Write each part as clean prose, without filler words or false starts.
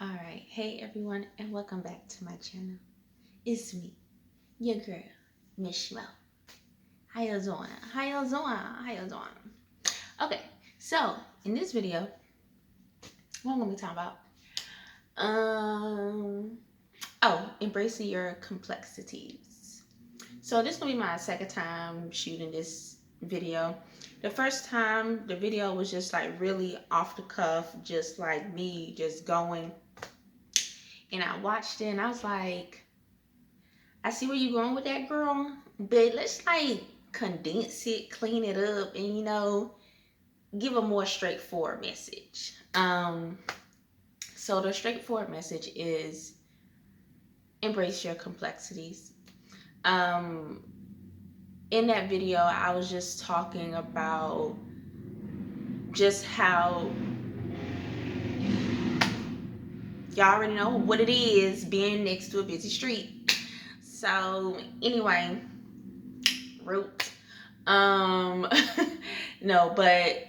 Alright, hey everyone, and welcome back to my channel. It's me, your girl, Miss Schmo. How you doing? How you doing? How you doing? Okay, so in this video, what I'm gonna be talking about? Embracing your complexities. So this is gonna be my second time shooting this video. The first time the video was just like really off the cuff, just like me just going, and I watched it and I was like, I see where you're going with that, girl, but let's like condense it, clean it up, and give a more straightforward message. So the straightforward message is embrace your complexities. Um, in that video, I was just talking about just how y'all already know what it is being next to a busy street. So anyway, root. Um, no, but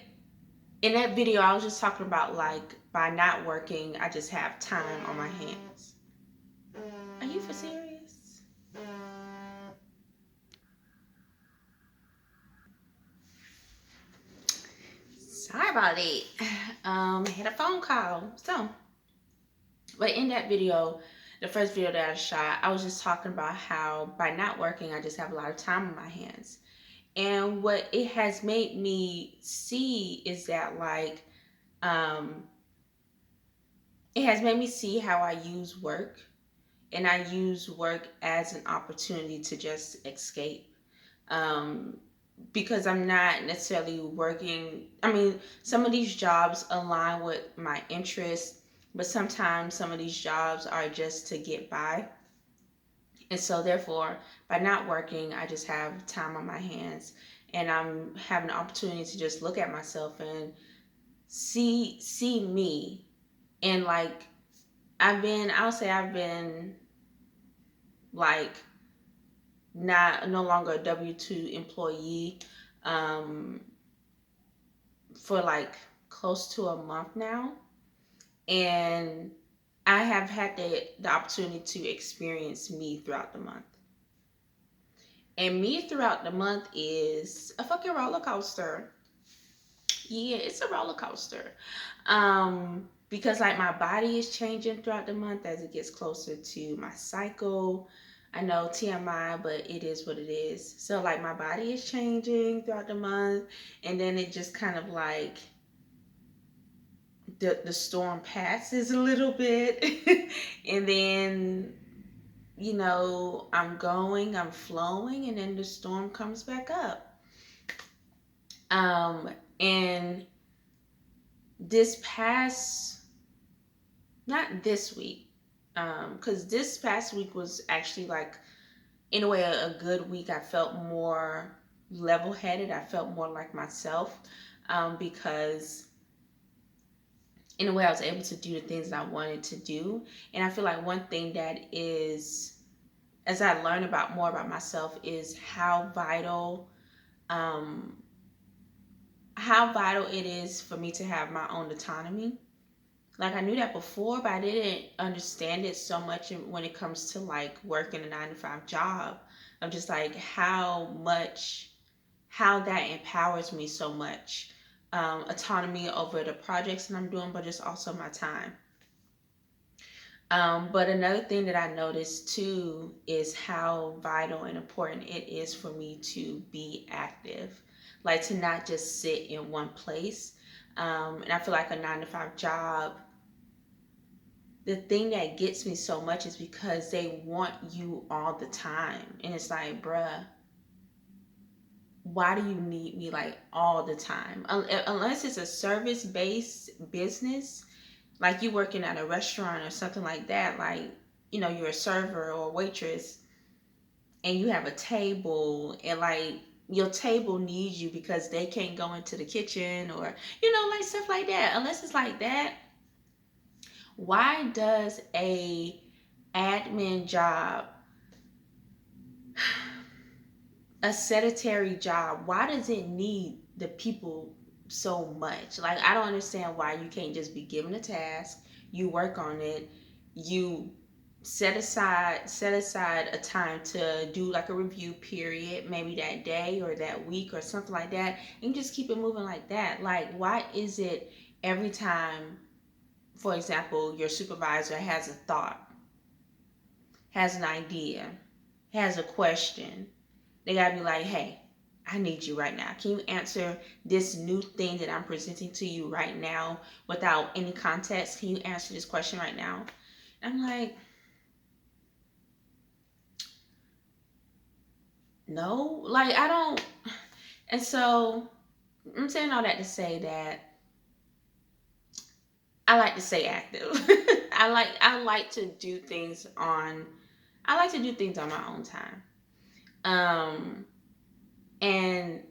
in that video, I was just talking about like by not working, I just have time on my hands. Are you for serious? Sorry about it. I had a phone call. So, but in that video, the first video that I shot, I was just talking about how by not working, I just have a lot of time on my hands. And what it has made me see is that like, um, it has made me see how I use work, and I use work as an opportunity to just escape. Um, because I'm not necessarily working. I mean, some of these jobs align with my interests, but sometimes some of these jobs are just to get by. And so, therefore, by not working, I just have time on my hands, and I'm having an opportunity to just look at myself and see me. And like, I'll say I've been like no longer a W-2 employee um, for like close to a month now, and I have had the opportunity to experience me throughout the month. And me throughout the month is a fucking roller coaster. Yeah, it's a roller coaster. Because like my body is changing throughout the month as it gets closer to my cycle. I know TMI, but it is what it is. So like my body is changing throughout the month, and then it just kind of like the storm passes a little bit, and then I'm flowing, and then the storm comes back up. And this past, not this week, because this past week was actually like, in a way, a good week. I felt more level headed. I felt more like myself, because in a way I was able to do the things that I wanted to do. And I feel like one thing that is, as I learn about more about myself, is um, how vital it is for me to have my own autonomy. Like I knew that before, but I didn't understand it so much when it comes to like working a 9 to 5 job. I'm just like how that empowers me so much. Autonomy over the projects that I'm doing, but just also my time. But another thing that I noticed too is how vital and important it is for me to be active, like to not just sit in one place. And I feel like a 9 to 5 job, the thing that gets me so much is because they want you all the time. And it's like, bruh, why do you need me like all the time? Unless it's a service based business, like you working at a restaurant or something like that, like, you're a server or a waitress, and you have a table, and like your table needs you because they can't go into the kitchen, or like stuff like that. Unless it's like that, why does a admin job, a sedentary job, why does it need the people so much. Like, I don't understand why you can't just be given a task, you work on it, you set aside a time to do like a review period, maybe that day or that week or something like that, and just keep it moving like that. Like, why is it every time, for example, your supervisor has a thought, has an idea, has a question, they gotta be like, hey, I need you right now. Can you answer this new thing that I'm presenting to you right now without any context? Can you answer this question right now? I'm like, no, like, I don't. And so I'm saying all that to say that I like to stay active. I like to do things on I like to do things on my own time. Um and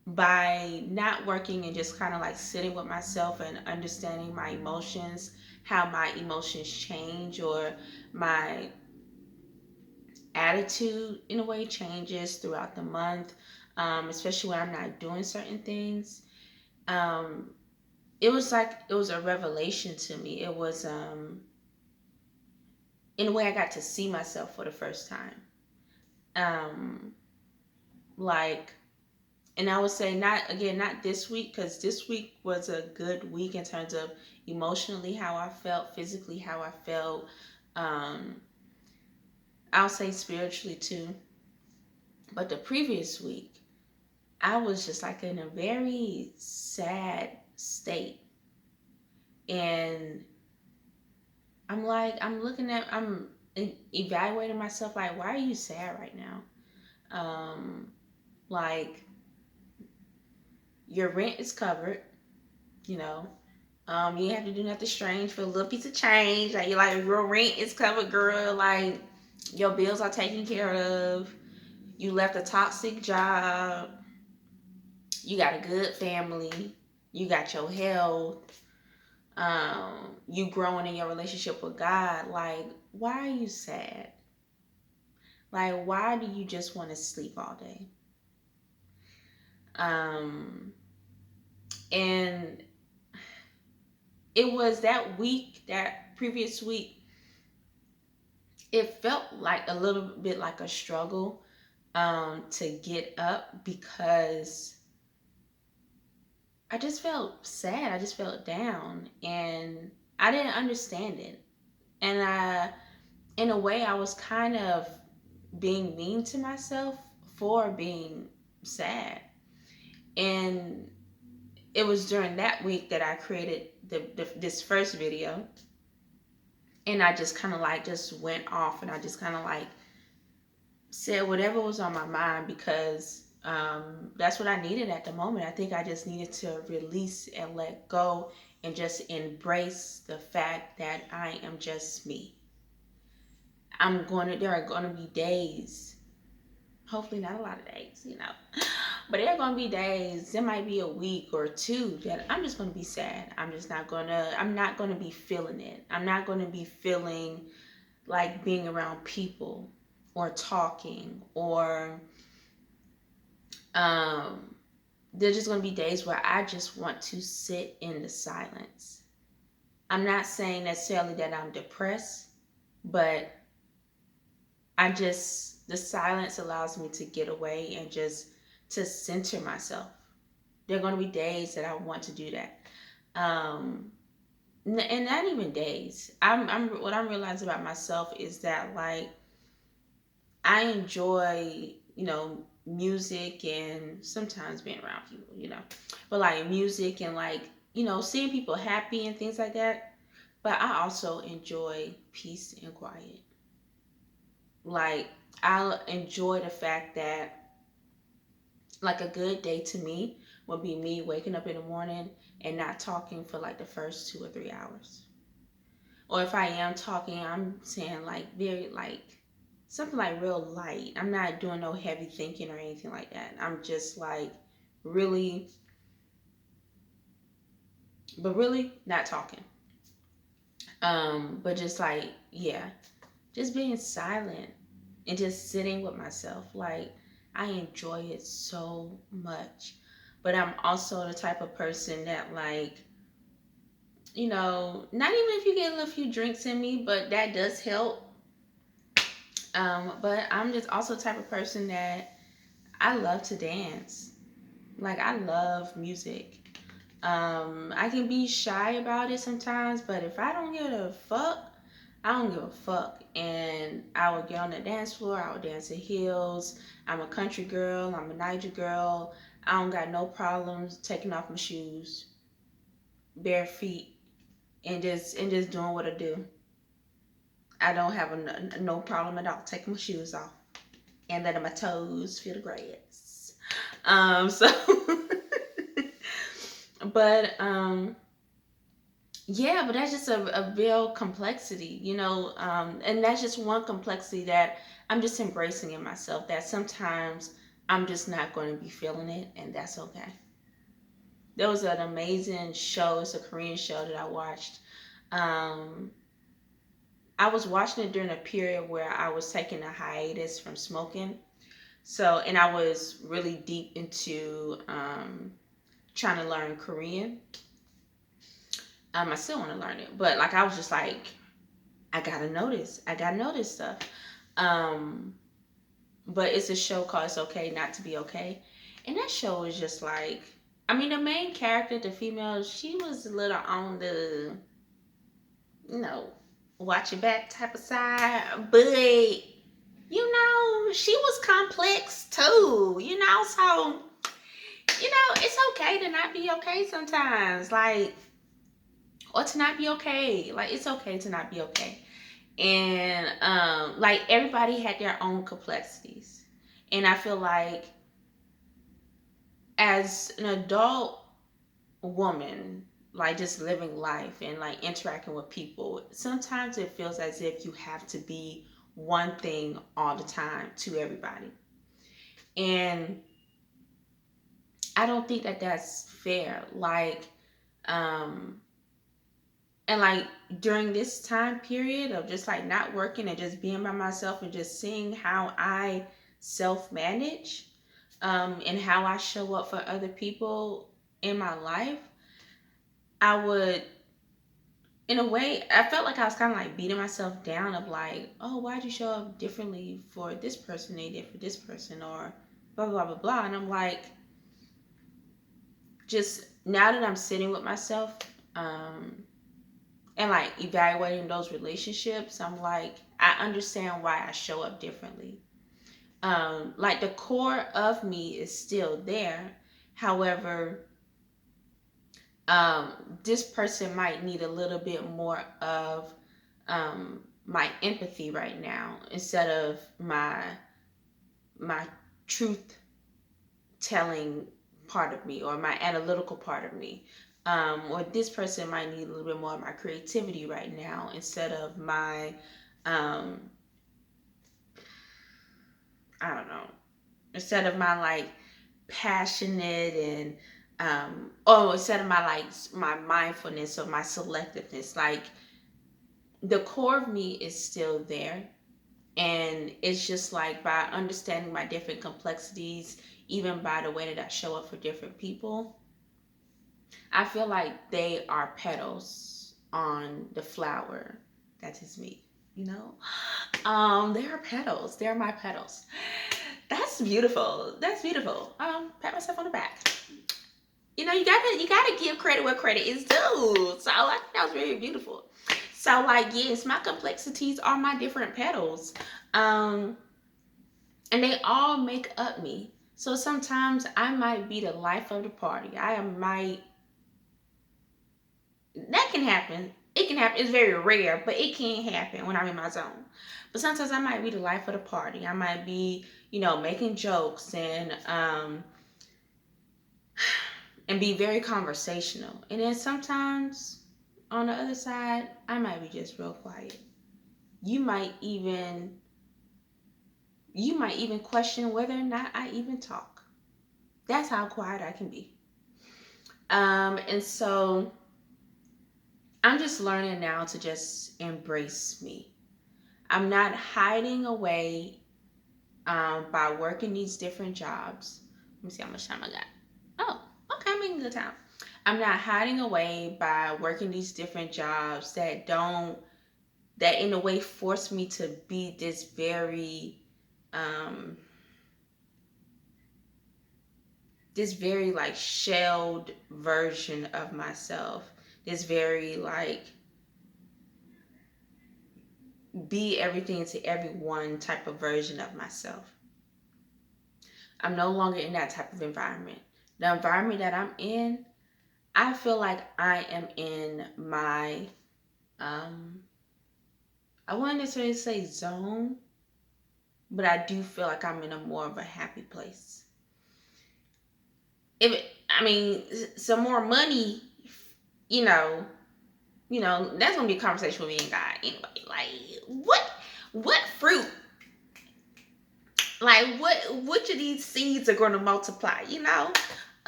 by not working and just kind of like sitting with myself and understanding my emotions, how my emotions change, or my attitude in a way changes throughout the month, especially when I'm not doing certain things. Um, it was like it was a revelation to me. It was in a way I got to see myself for the first time. Um, like and I would say not this week, because this week was a good week in terms of emotionally how I felt, physically how I felt. Um, I'll say spiritually too. But the previous week, I was just like in a very sad state, and I'm evaluating myself like, why are you sad right now? Like, your rent is covered, you know. You have to do nothing strange for a little piece of change. Like, you're like, your rent is covered, girl. Like, your bills are taken care of. You left a toxic job. You got a good family. You got your health. You growing in your relationship with God. Like, why are you sad? Like, why do you just want to sleep all day? Um, and it was that week, that previous week, it felt like a little bit like a struggle to get up, because I just felt sad. I just felt down, and I didn't understand it. And in a way, I was kind of being mean to myself for being sad. And it was during that week that I created this first video, and I just kind of like just went off, and I just kind of like said whatever was on my mind, because that's what I needed at the moment. I think I just needed to release and let go and just embrace the fact that I am just me. There are going to be days, hopefully not a lot of days, but there are going to be days, there might be a week or two, that I'm just going to be sad. I'm not going to be feeling it. I'm not going to be feeling like being around people or talking, or um there's just going to be days where I just want to sit in the silence. I'm not saying necessarily that I'm depressed, but the silence allows me to get away and just to center myself. There are going to be days that I want to do that. Um, and not even days. What I'm realizing about myself is that, like, I enjoy, music, and sometimes being around people, but like music and, like, seeing people happy and things like that. But I also enjoy peace and quiet. Like, I enjoy the fact that, like, a good day to me would be me waking up in the morning and not talking for like the first 2 or 3 hours. Or if I am talking, I'm saying like very like something like real light. I'm not doing no heavy thinking or anything like that. I'm just like really, but really not talking. But just like, yeah, just being silent and just sitting with myself. Like, I enjoy it so much. but I'm also the type of person that, like, not even if you get a few drinks in me, but that does help. But I'm just also the type of person that I love to dance. Like, I love music. I can be shy about it sometimes, but if I don't give a fuck, I don't give a fuck. And I would get on the dance floor, I would dance in heels. I'm a country girl, I'm a Niger girl. I don't got no problems taking off my shoes, bare feet, and just doing what I do. I don't have no problem at all taking my shoes off and letting my toes feel the grass. So, but yeah, but that's just a real complexity, and that's just one complexity that I'm just embracing in myself. That sometimes I'm just not going to be feeling it, and that's okay. There was an amazing show. It's a Korean show that I watched. Um, I was watching it during a period where I was taking a hiatus from smoking. So, and I was really deep into trying to learn Korean. I still want to learn it, but like I was just like, I gotta know this. I gotta know this stuff. Um, but it's a show called It's Okay Not to Be Okay, and that show is just like, I mean, the main character, the female, she was a little on the, you know, watch your back type of side, but she was complex too. So it's okay to not be okay sometimes, like, or to not be okay. Like, it's okay to not be okay. And like, everybody had their own complexities, and I feel like as an adult woman, like, just living life and like interacting with people, sometimes it feels as if you have to be one thing all the time to everybody, and I don't think that that's fair. Like, um and like, during this time period of just like not working and just being by myself and just seeing how I self manage, and how I show up for other people in my life, I would, in a way, I felt like I was kind of like beating myself down of like, oh, why'd you show up differently for this person than you did for this person, or blah, blah, blah, blah. And I'm like, just now that I'm sitting with myself, um, and like evaluating those relationships, I'm like, I understand why I show up differently. Like, the core of me is still there. However, this person might need a little bit more of my empathy right now, instead of my truth telling part of me, or my analytical part of me. Or this person might need a little bit more of my creativity right now, instead of my, um, I don't know, instead of my like passionate and, instead of my like my mindfulness or my selectiveness. Like, the core of me is still there, and it's just like, by understanding my different complexities, even by the way that I show up for different people, I feel like they are petals on the flower that is me. They are petals. They're my petals. That's beautiful. That's beautiful. Pat myself on the back. You gotta give credit where credit is due. So I think that was very beautiful. So, like, yes, my complexities are my different petals. Um, and they all make up me. So sometimes I might be the life of the party. That can happen. It can happen. It's very rare, but it can happen when I'm in my zone. But sometimes I might be the life of the party. I might be, making jokes and be very conversational. And then sometimes on the other side, I might be just real quiet. You might even question whether or not I even talk. That's how quiet I can be. And so I'm just learning now to just embrace me. I'm not hiding away by working these different jobs. Let me see how much time I got. Oh. good time. I'm not hiding away by working these different jobs that in a way force me to be um this very like shelled version of myself. This very like be everything to everyone type of version of myself. I'm no longer in that type of environment. The environment that I'm in, I feel like I am in my I wouldn't necessarily say zone, but I do feel like I'm in a more of a happy place. If I mean some more money, you know, that's gonna be a conversation with me and God anyway. Like what fruit, like which of these seeds are gonna multiply, and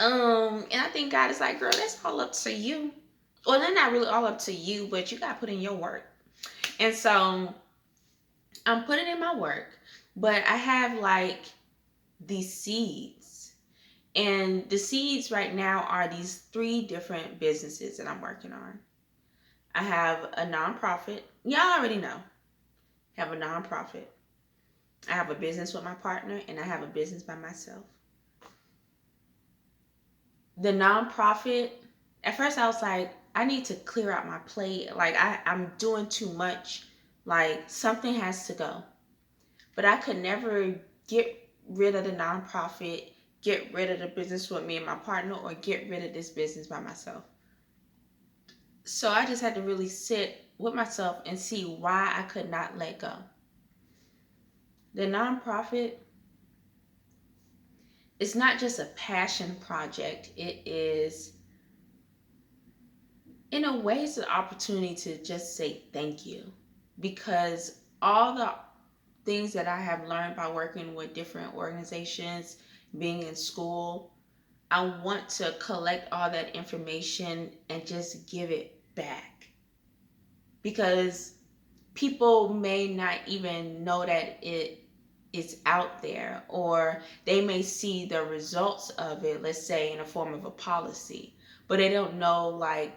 I think God is like, girl, that's all up to you. Well, they're not really all up to you, but you gotta put in your work. And so I'm putting in my work, but I have like these seeds. And the seeds right now are these 3 different businesses that I'm working on. I have a nonprofit. Y'all already know. I have a nonprofit. I have a business with my partner, and I have a business by myself. The nonprofit, at first I was like, I need to clear out my plate. Like I'm doing too much. Like something has to go. But I could never get rid of the nonprofit, get rid of the business with me and my partner, or get rid of this business by myself. So I just had to really sit with myself and see why I could not let go. The nonprofit is not just a passion project. It is, in a way, it's an opportunity to just say thank you. Because all the things that I have learned by working with different organizations, being in school, I want to collect all that information and just give it back. Because people may not even know that it is out there, or they may see the results of it, let's say in a form of a policy, but they don't know, like,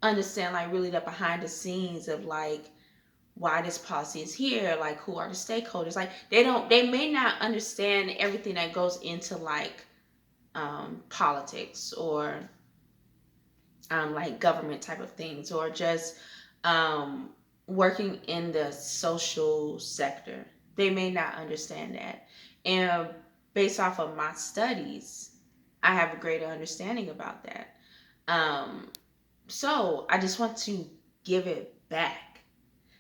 understand like really the behind the scenes of like why this policy is here, like who are the stakeholders. Like they may not understand everything that goes into like politics, or like government type of things, or just um, working in the social sector. They may not understand that. And based off of my studies, I have a greater understanding about that. Um, so I just want to give it back.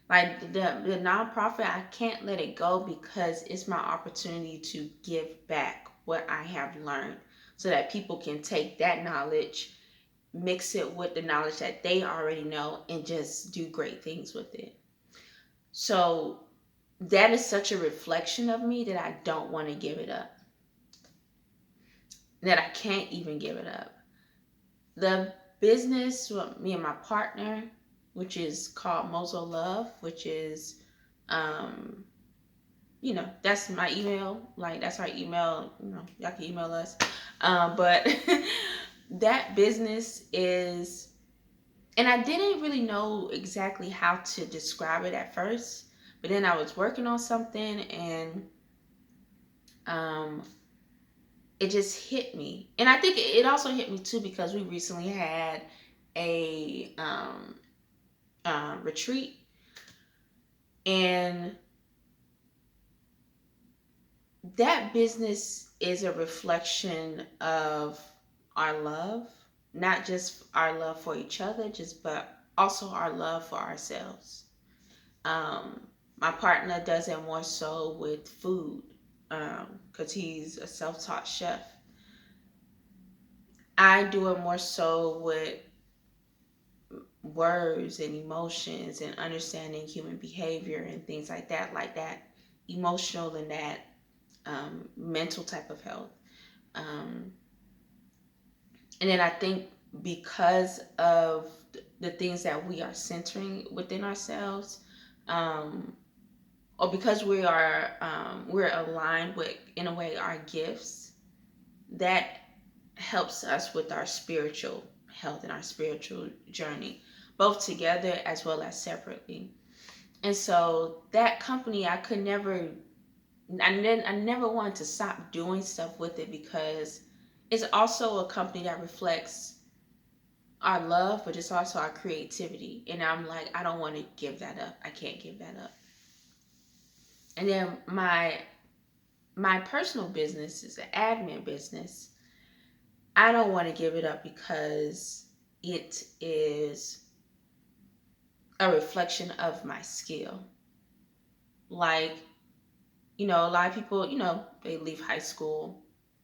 Like the nonprofit, I can't let it go because it's my opportunity to give back what I have learned so that people can take that knowledge, mix it with the knowledge that they already know, and just do great things with it. So that is such a reflection of me that I don't want to give it up. That I can't even give it up. The business with me and my partner, which is called Mozo Love, which is um that's my email. Like that's our email. Y'all can email us. But that business is, and I didn't really know exactly how to describe it at first, but then I was working on something, and um, it just hit me. And I think it also hit me too because we recently had a retreat, and that business is a reflection of our love, not just our love for each other, but also our love for ourselves. My partner does it more so with food, because he's a self-taught chef. I do it more so with words and emotions and understanding human behavior and things like that emotional and that mental type of health. Um, and then I think because of the things that we are centering within ourselves, um, or because we're aligned with, in a way, our gifts, that helps us with our spiritual health and our spiritual journey, both together as well as separately. And so that company, I never wanted to stop doing stuff with it, because it's also a company that reflects our love, but it's also our creativity. And I'm like, I don't want to give that up. I can't give that up. And then my personal business is an admin business. I don't want to give it up because it is a reflection of my skill. Like, a lot of people, they leave high school,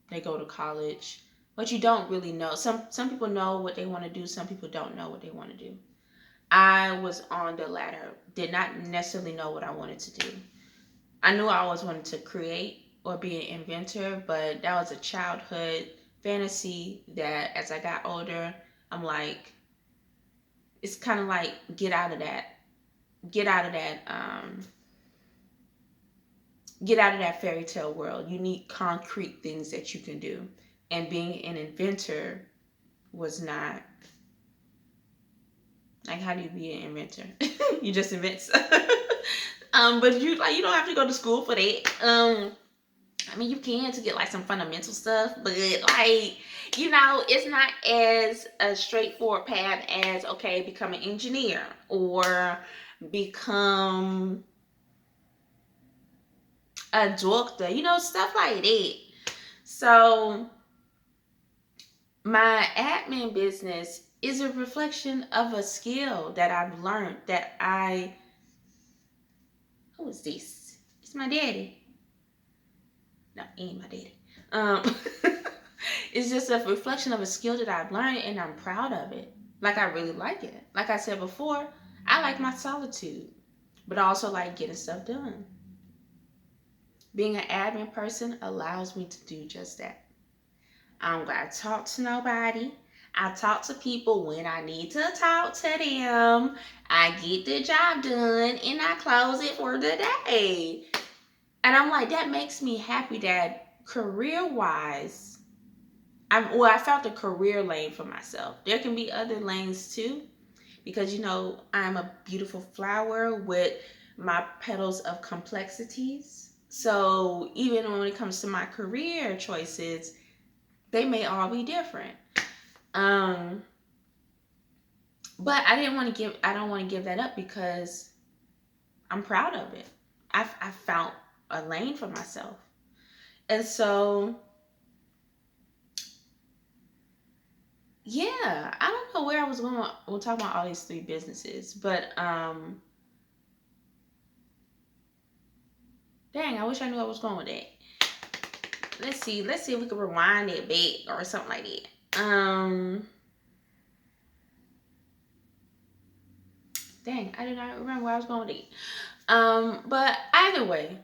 they go to college, but you don't really know. Some people know what they want to do, some people don't know what they want to do. I was on the latter, did not necessarily know what I wanted to do. I knew I always wanted to create or be an inventor, but that was a childhood fantasy that as I got older, I'm like, it's kind of like get out of that, get out of that fairy tale world. You need concrete things that you can do. And being an inventor was not, like, how do you be an inventor? You just invent stuff. But you don't have to go to school for that. I mean, you can to get like some fundamental stuff, but like, it's not as a straightforward path as, okay, become an engineer or become a doctor, stuff like that. So my admin business is a reflection of a skill that I've learned who is this? It's my daddy. No, he ain't my daddy. Um, it's just a reflection of a skill that I've learned, and I'm proud of it. Like, I really like it. Like I said before, I like my solitude, but I also like getting stuff done. Being an admin person allows me to do just that. I don't gotta talk to nobody. I talk to people when I need to talk to them. I get the job done and I close it for the day. And I'm like, that makes me happy that career wise, I found a career lane for myself. There can be other lanes too, because I'm a beautiful flower with my petals of complexities. So even when it comes to my career choices, they may all be different. Um, but I don't want to give that up because I'm proud of it. I found a lane for myself. And so, yeah, I don't know where I was going. We'll talk about all these three businesses, but dang, I wish I knew I was going with that. Let's see if we can rewind it back or something like that. Dang, I did not remember where I was going with it. But either way,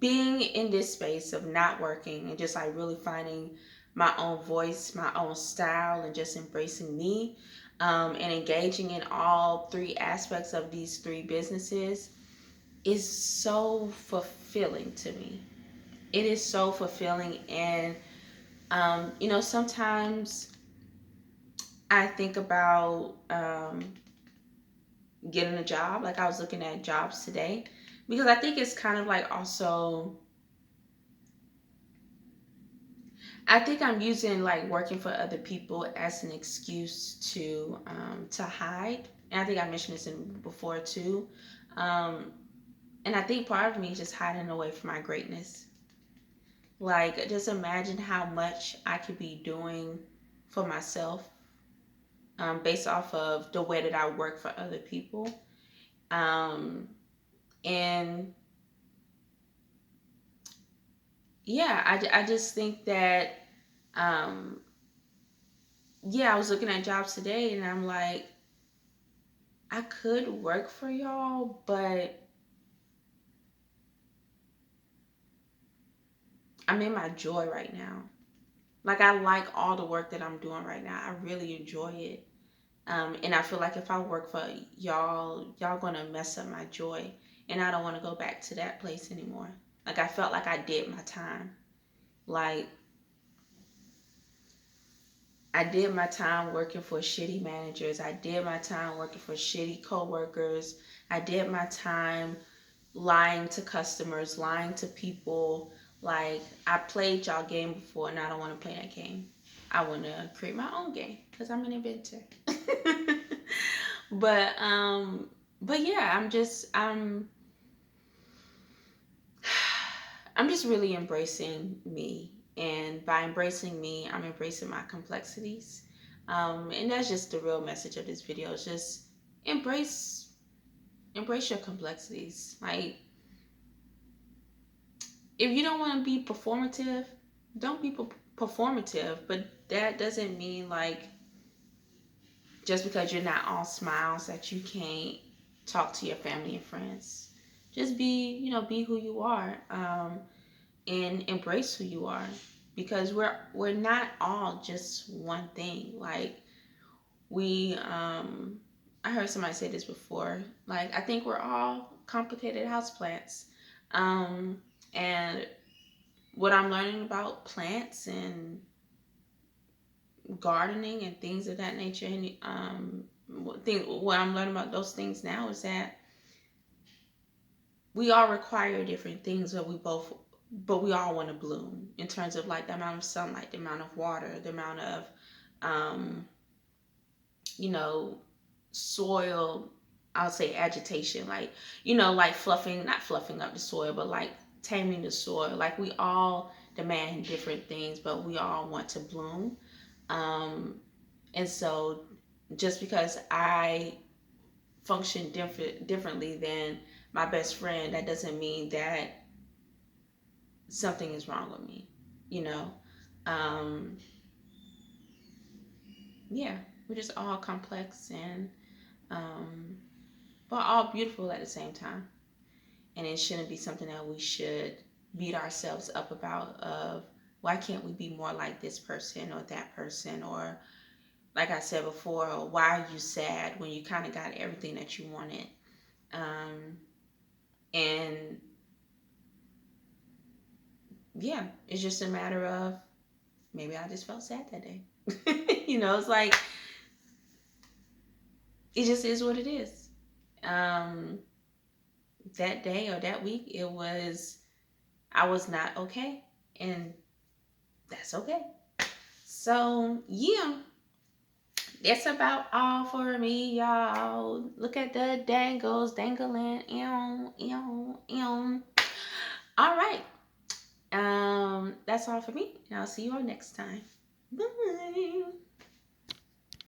being in this space of not working and just like really finding my own voice, my own style, and just embracing me, and engaging in all three aspects of these three businesses is so fulfilling to me. It is so fulfilling. And, sometimes I think about getting a job. Like, I was looking at jobs today because I think it's kind of like also, I think I'm using like working for other people as an excuse to hide. And I think I mentioned this before too. Um, and I think part of me is just hiding away from my greatness. Like, just imagine how much I could be doing for myself, based off of the way that I work for other people. Um, and yeah, I just think that, um, yeah, I was looking at jobs today and I'm like, I could work for y'all, but I'm in my joy right now. Like, I like all the work that I'm doing right now. I really enjoy it. And I feel like if I work for y'all gonna mess up my joy. And I don't want to go back to that place anymore. Like, I felt like I did my time. Like, I did my time working for shitty managers. I did my time working for shitty coworkers. I did my time lying to customers, lying to people. Like, I played y'all game before and I don't want to play that game. I want to create my own game because I'm an inventor. but yeah, I'm just really embracing me. And by embracing me, I'm embracing my complexities. And that's just the real message of this video. Is just embrace embrace your complexities. Like, if you don't want to be performative, don't be performative. But that doesn't mean, like, just because you're not all smiles that you can't talk to your family and friends. Just be, be who you are, and embrace who you are, because we're not all just one thing. Like, we I heard somebody say this before. Like, I think we're all complicated houseplants. And what I'm learning about plants and gardening and things of that nature, and what I'm learning about those things now is that we all require different things, but we all want to bloom in terms of, like, the amount of sunlight, the amount of water, the amount of um, you know, soil, I would say agitation, like, like fluffing, not fluffing up the soil, but like taming the soil. Like, we all demand different things, but we all want to bloom. Um, and so, just because I function differently than my best friend, that doesn't mean that something is wrong with me, you know? Um, yeah, we're just all complex, and um, but all beautiful at the same time. And it shouldn't be something that we should beat ourselves up about, of why can't we be more like this person or that person, or, like I said before, or why are you sad when you kind of got everything that you wanted. um, and yeah, it's just a matter of, maybe I just felt sad that day. It's like, it just is what it is. um, that day or that week, I was not okay, and that's okay. So yeah, that's about all for me, y'all. Look at the dangles dangling. Ew, ew, ew. All right. That's all for me, and I'll see you all next time. Bye.